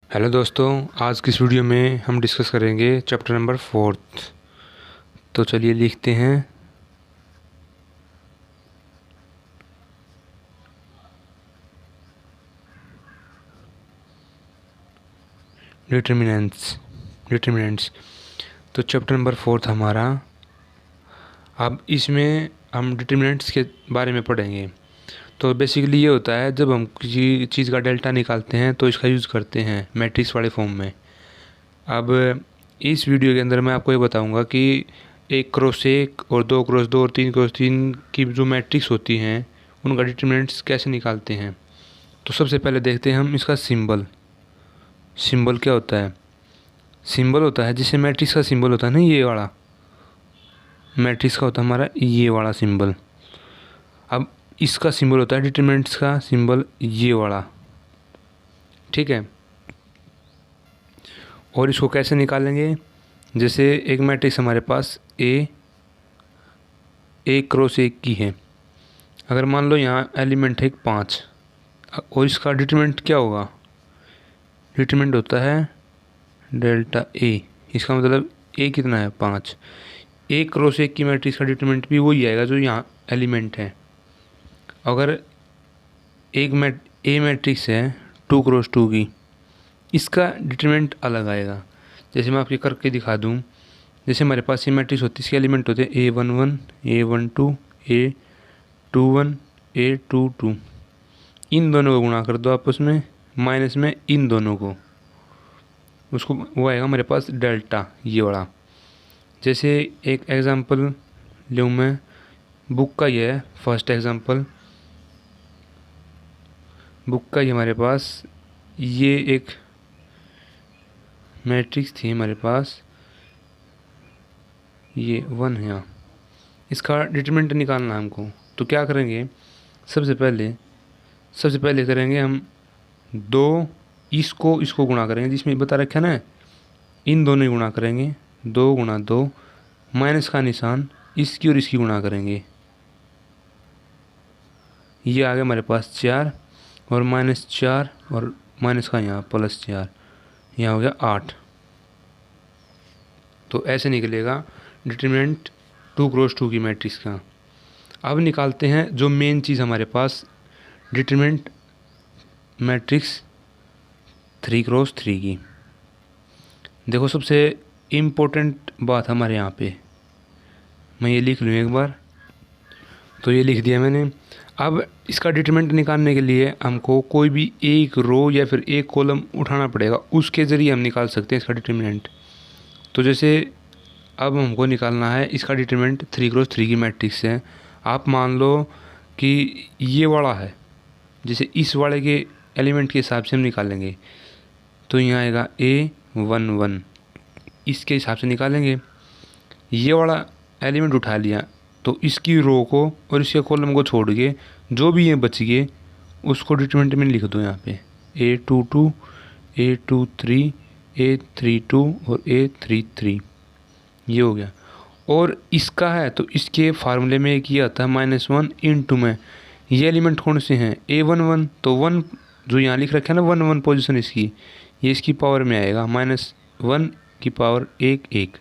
Hello दोस्तों, आज की इस वीडियो में हम डिस्कस करेंगे चैप्टर नंबर 4। तो चलिए लिखते हैं। डिटर्मिनेंट्स डिटर्मिनेंट्स तो चैप्टर नंबर 4 हमारा। अब इसमें हम डिटर्मिनेंट्स के बारे में पढ़ेंगे। तो बेसिकली ये होता है, जब हम किसी चीज़ का डेल्टा निकालते हैं तो इसका यूज़ करते हैं मैट्रिक्स वाले फॉर्म में। अब इस वीडियो के अंदर मैं आपको ये बताऊंगा कि 1x1 और 2x2 और 3x3 की जो मैट्रिक्स होती हैं उनका डिटर्मिनेंट्स कैसे निकालते हैं। तो सबसे पहले देखते हैं हम इसका सिंबल। सिंबल क्या होता है? सिंबल होता है, जिसे मैट्रिक्स का सिंबल होता है ना, ये वाला मैट्रिक्स का होता है हमारा ये वाला सिंबल। अब इसका सिंबल होता है डिटर्मिनेंट्स का सिंबल ये वाला, ठीक है। और इसको कैसे निकालेंगे? जैसे एक मैट्रिक्स हमारे पास ए 1x1 की है। अगर मान लो यहाँ एलिमेंट है 5 और इसका डिटरमिनेंट क्या होगा? डिटरमिनेंट होता है डेल्टा ए। इसका मतलब ए कितना है? 5। 1x1 की मैट्रिक्स का डिटरमिनेंट भी वही आएगा जो यहाँ एलिमेंट है। अगर ए मैट्रिक्स है 2x2 की, इसका डिटरमिनेंट अलग आएगा। जैसे मैं आपके करके दिखा दूँ। जैसे हमारे पास ये मैट्रिक्स होती है, इसके एलिमेंट होते हैं A11 A12 A21 A22। इन दोनों को गुणा कर दो आपस में, माइनस में इन दोनों को, उसको वो आएगा हमारे पास डेल्टा ये वाला। जैसे एक एग्जांपल लूँ मैं, बुक का ये है फर्स्ट एग्जांपल। बुक का ये हमारे पास ये एक मैट्रिक्स थी हमारे पास, ये 1 है यहाँ। इसका डिटरमिनेंट निकालना है हमको। तो क्या करेंगे? सबसे पहले करेंगे हम दो, इसको गुणा करेंगे, जिसमें बता रखा है ना, इन दोनों ही गुणा करेंगे। 2 गुणा 2, माइनस का निशान, इसकी और इसकी गुणा करेंगे। ये आ गया हमारे पास 4 और -4 और माइनस का यहाँ +4, यहाँ हो गया 8। तो ऐसे निकलेगा डिटरमिनेंट 2x2 की मैट्रिक्स का। अब निकालते हैं जो मेन चीज़ हमारे पास, डिटरमिनेंट मैट्रिक्स 3x3 की। देखो, सबसे इम्पोर्टेंट बात हमारे यहाँ पे, मैं ये लिख लूँ एक बार। तो ये लिख दिया मैंने। अब इसका डिटरमिनेंट निकालने के लिए हमको कोई भी एक रो या फिर एक कॉलम उठाना पड़ेगा, उसके ज़रिए हम निकाल सकते हैं इसका डिटरमिनेंट। तो जैसे अब हमको निकालना है इसका डिटरमिनेंट 3x3 की मैट्रिक्स है। आप मान लो कि ये वाला है, जैसे इस वाले के एलिमेंट के हिसाब से हम निकालेंगे। तो यहाँ आएगा A11, इसके हिसाब से निकालेंगे। ये वाला एलिमेंट उठा लिया तो इसकी रो को और इसके कॉलम को छोड़ के जो भी ये बच गए उसको डिटरमिनेंट में लिख दो। यहाँ पे A22 A23 A32 और A33, ये हो गया। और इसका है तो इसके फार्मूले में एक ये आता है -1 इंटू में। ये एलिमेंट कौन से हैं? A11, तो 1 जो यहाँ लिख रखा है ना, 1 पोजीशन इसकी, ये इसकी पावर में आएगा, -1 की पावर 1 1,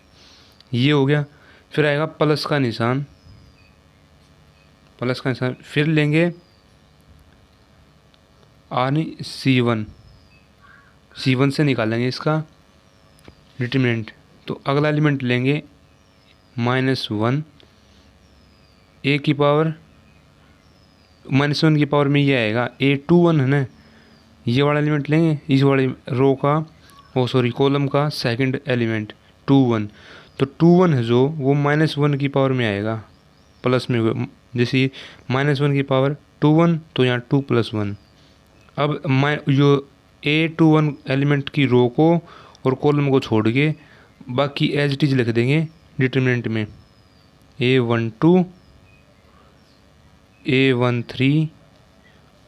ये हो गया। फिर आएगा प्लस का निशान, फिर लेंगे C1 से निकालेंगे इसका डिटरमिनेंट। तो अगला एलिमेंट लेंगे -1, ए की पावर -1 की पावर में ये आएगा A21 है ना, ये वाला एलिमेंट लेंगे, इस वाले रो का कॉलम का सेकंड एलिमेंट 21। तो 21 है जो वो -1 की पावर में आएगा, प्लस में होगा। जैसे -1 की पावर 21 तो यहाँ 2 + 1। अब जो A21 एलिमेंट की रो को और कॉलम को छोड़ के बाकी एज इट इज लिख देंगे डिटरमिनेंट में। A12 A13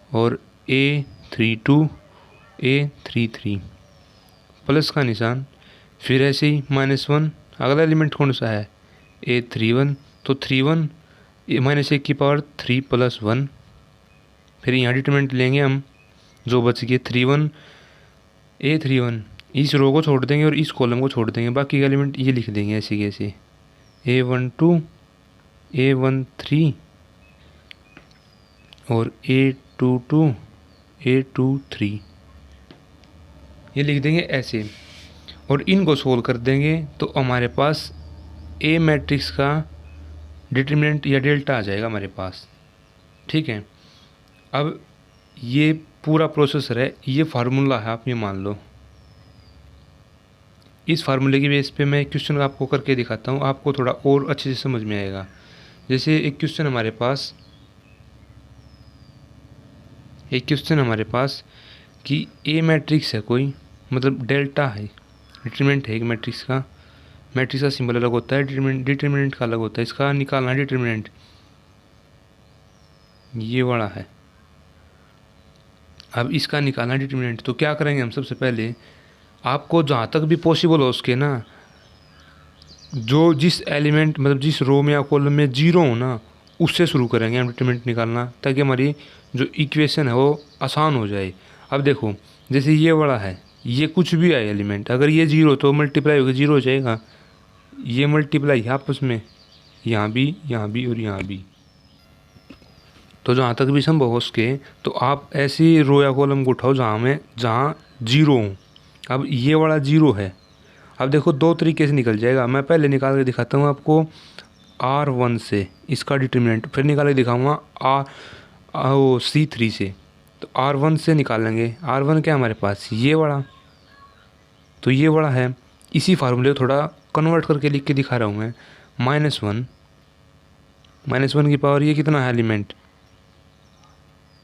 और A32 A33, प्लस का निशान, फिर ऐसे ही -1। अगला एलिमेंट कौन सा है? A31, तो 31 -1 की पावर 3 + 1। फिर यहाँ डिटरमिनेंट लेंगे हम, जो बच गए 31 A31, इस रो को छोड़ देंगे और इस कॉलम को छोड़ देंगे, बाकी के एलिमेंट ये लिख देंगे ऐसे कैसे, A12, A13 और A22, A23 ये लिख देंगे ऐसे, और इनको सोल्व कर देंगे तो हमारे पास ए मैट्रिक्स का डिटरमिनेंट या डेल्टा आ जाएगा हमारे पास। ठीक है, अब ये पूरा प्रोसेसर है, ये फार्मूला है, आप ये मान लो। इस फार्मूले की बेस पे मैं एक क्वेश्चन आपको करके दिखाता हूँ, आपको थोड़ा और अच्छे से समझ में आएगा। जैसे एक क्वेश्चन हमारे पास कि ए मैट्रिक्स है कोई, मतलब डेल्टा है, डिटरमिनेंट है एक मैट्रिक्स का सिंबल अलग होता है, डिटरमिनेंट का अलग होता है, इसका निकालना डिटरमिनेंट ये वाला है। अब इसका निकालना डिटरमिनेंट, तो क्या करेंगे हम, सबसे पहले आपको जहाँ तक भी पॉसिबल हो उसके ना, जो जिस एलिमेंट मतलब जिस रो में या कॉलम में जीरो हो ना, उससे शुरू करेंगे हम डिटरमिनेंट निकालना, ताकि हमारी जो इक्वेशन है वो आसान हो जाए। अब देखो, जैसे ये वाला है, ये कुछ भी है एलिमेंट, अगर ये जीरो तो मल्टीप्लाई होकर जीरो हो जाएगा, ये मल्टीप्लाई है आपस में, यहाँ भी और यहाँ भी। तो जहाँ तक भी संभव हो उसके, तो आप ऐसी रो या कॉलम को उठाओ जहाँ जीरो हो। अब ये वाला जीरो है, अब देखो दो तरीके से निकल जाएगा, मैं पहले निकाल के दिखाता हूँ आपको R1 से इसका डिटरमिनेंट, फिर निकाल के दिखाऊँगा C3 से। तो R1 से निकालेंगे, R1 क्या हमारे पास, ये वाला, तो ये वाला है। इसी फार्मूले को थोड़ा कन्वर्ट करके लिख के दिखा रहा हूँ मैं, -1 की पावर ये कितना है एलिमेंट,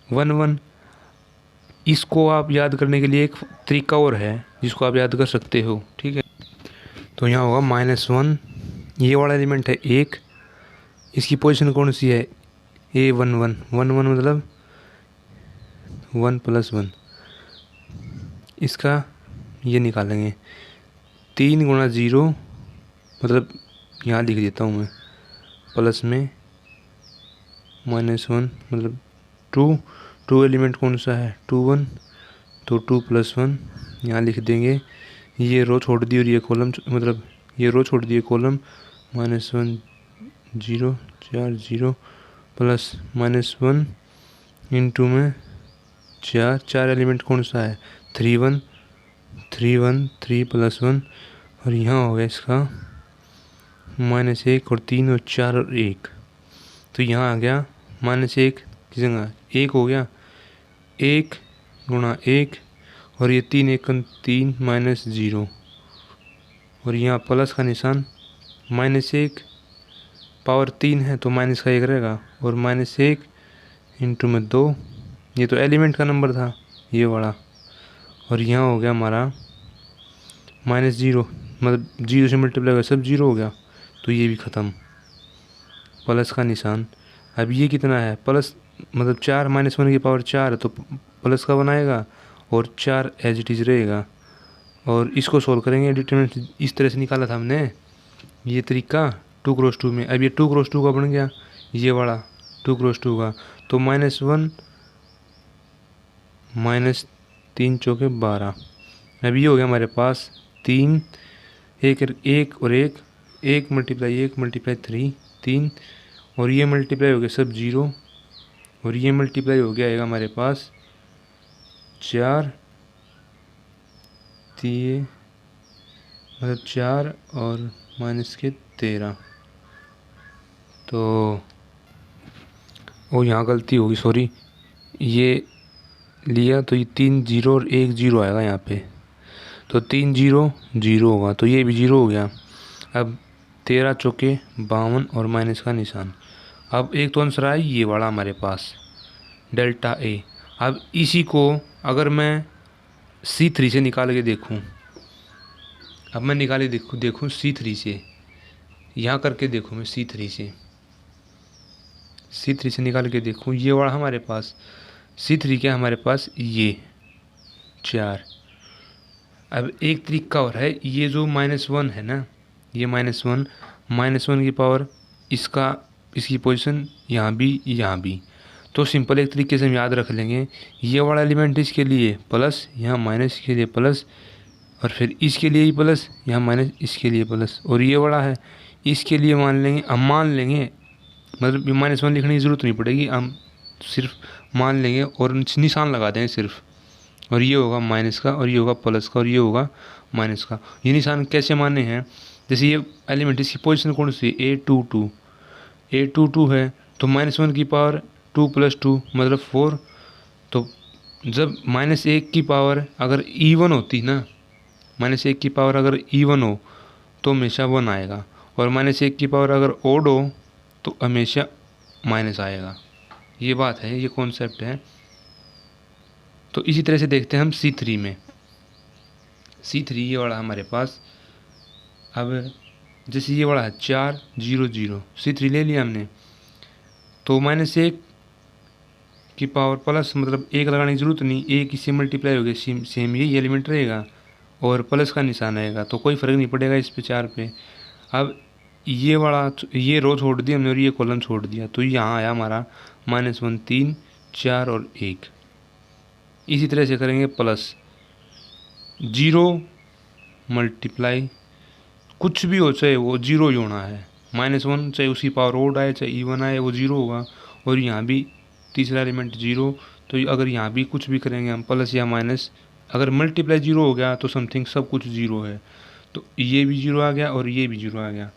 1 इसको आप याद करने के लिए एक तरीका और है जिसको आप याद कर सकते हो। ठीक है, तो यहाँ होगा -1, ये वाला एलिमेंट है 1, इसकी पोजीशन कौन सी है, A11, 11 मतलब 1 + 1, इसका ये निकालेंगे 3 × 0 मतलब यहाँ लिख देता हूँ मैं, प्लस में -1 मतलब 2 एलिमेंट कौन सा है, 2 1, तो 2 + 1 यहाँ लिख देंगे, ये रो छोड़ दी और ये कॉलम, मतलब ये रो छोड़ दिए कॉलम, -1 0 4 0 प्लस -1 इंटू में 4 एलिमेंट कौन सा है, 3 1 3 + 1, और यहाँ हो गया इसका -1 और 3 और 4 और 1, तो यहाँ आ गया -1 की जगह 1 हो गया, 1 × 1 और ये 3 1 3 -0, और यहाँ प्लस का निशान, -1 पावर 3 है तो माइनस का 1 रहेगा, और -1 इंटू में 2, ये तो एलिमेंट का नंबर था ये वाला, और यहाँ हो गया हमारा -0 मतलब 0 से मल्टीप्लाई होगा सब 0 हो गया, तो ये भी ख़त्म, प्लस का निशान। अब ये कितना है, प्लस मतलब 4 -1 की पावर 4 है तो प्लस का बनाएगा, और 4 एज इट इज़ रहेगा, और इसको सोल्व करेंगे, डिटरमिनेंट इस तरह से निकाला था हमने, ये तरीका 2 × 2 में। अब ये 2 × 2 का बन गया, ये वाला 2 × 2 का, तो -1 -3 चौके 12, अब ये हो गया हमारे पास 3 1 और 1 1 × 1 × 3, और ये मल्टीप्लाई हो गया सब 0, और ये मल्टीप्लाई हो गया आएगा हमारे पास 4 3 मतलब 4 और -13, तो वो यहाँ गलती होगी, सॉरी, ये लिया तो ये 3 0 और 1 0 आएगा यहाँ पे, तो 3 0 0 होगा, तो ये भी 0 हो गया। अब 13 चौके 52 और माइनस का निशान। अब एक तो आंसर आया ये वाला हमारे पास डेल्टा ए। अब इसी को अगर मैं C3 से निकाल के देखूं, अब मैं निकाले देखूं C3 से, यहाँ करके देखूं मैं C3 से निकाल के देखूं, ये वाला हमारे पास C3 क्या हमारे पास ये 4। अब एक तरीका और है, ये जो -1 है ना, ये -1 की पावर इसकी पोजीशन यहाँ भी, तो सिंपल एक तरीके से हम याद रख लेंगे, ये वाला एलिमेंट इसके लिए प्लस, यहाँ माइनस के लिए प्लस, और फिर इसके लिए ही प्लस, यहाँ माइनस, इसके लिए प्लस, और ये वाला है इसके लिए मान लेंगे, हम मान लेंगे, मतलब -1 लिखने की ज़रूरत नहीं पड़ेगी, हम सिर्फ मान लेंगे और निशान लगा देंगे सिर्फ, और ये होगा माइनस का, और ये होगा प्लस का, और ये होगा माइनस का। ये निशान कैसे माने हैं, जैसे ये एलिमेंट इसकी पोजीशन कौन सी A22 है, तो -1 की पावर 2 + 2 मतलब 4। तो जब -1 की पावर अगर इवन होती ना, -1 की पावर अगर इवन हो तो हमेशा 1 आएगा, और -1 की पावर अगर ओड हो तो हमेशा माइनस आएगा। ये बात है, ये कॉन्सेप्ट है। तो इसी तरह से देखते हैं हम C3 में। C3 ये वाला हमारे पास, अब जैसे ये वाला है 4 0 0, C3 ले लिया हमने, तो -1 की पावर प्लस, मतलब 1 लगाने की ज़रूरत नहीं, 1 इससे मल्टीप्लाई हो गया, सेम यही एलिमेंट रहेगा और प्लस का निशान आएगा, तो कोई फ़र्क नहीं पड़ेगा इस पे 4 पे। अब ये वाला, ये रो छोड़ दिया हमने और ये कॉलम छोड़ दिया, तो यहाँ आया हमारा -1 3 4 और 1। इसी तरह से करेंगे प्लस 0 मल्टीप्लाई, कुछ भी हो चाहे वो 0 ही होना है, -1 चाहे उसकी पावर ओड आए चाहे इवन आए वो 0 होगा, और यहाँ भी तीसरा एलिमेंट 0, तो अगर यहाँ भी कुछ भी करेंगे हम प्लस या माइनस, अगर मल्टीप्लाई 0 हो गया तो समथिंग सब कुछ 0 है, तो ये भी 0 आ गया और ये भी 0 आ गया,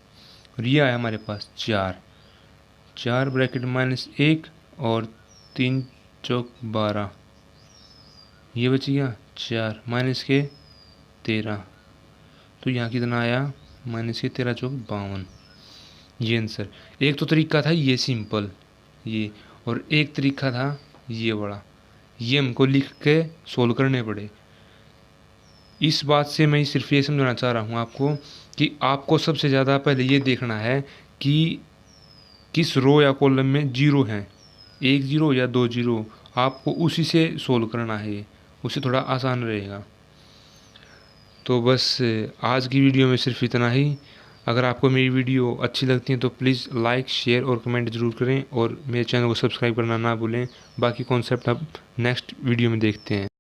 और ये आया हमारे पास 4 ब्रैकेट -1 और 3 चौक 12, ये बच गया 4 माइनस के 13, तो यहाँ कितना आया -13 चौक 52। ये आंसर। एक तो तरीका था ये सिंपल ये, और एक तरीका था ये बड़ा, ये हमको लिख के सोल्व करने पड़े। इस बात से मैं सिर्फ ये समझाना चाह रहा हूँ आपको कि आपको सबसे ज़्यादा पहले ये देखना है कि किस रो या कॉलम में 0 हैं, 1 0 या 2 0, आपको उसी से सोल्व करना है, उससे थोड़ा आसान रहेगा। तो बस आज की वीडियो में सिर्फ इतना ही। अगर आपको मेरी वीडियो अच्छी लगती है तो प्लीज़ लाइक, शेयर और कमेंट ज़रूर करें, और मेरे चैनल को सब्सक्राइब करना ना भूलें। बाकी कॉन्सेप्ट अब नेक्स्ट वीडियो में देखते हैं।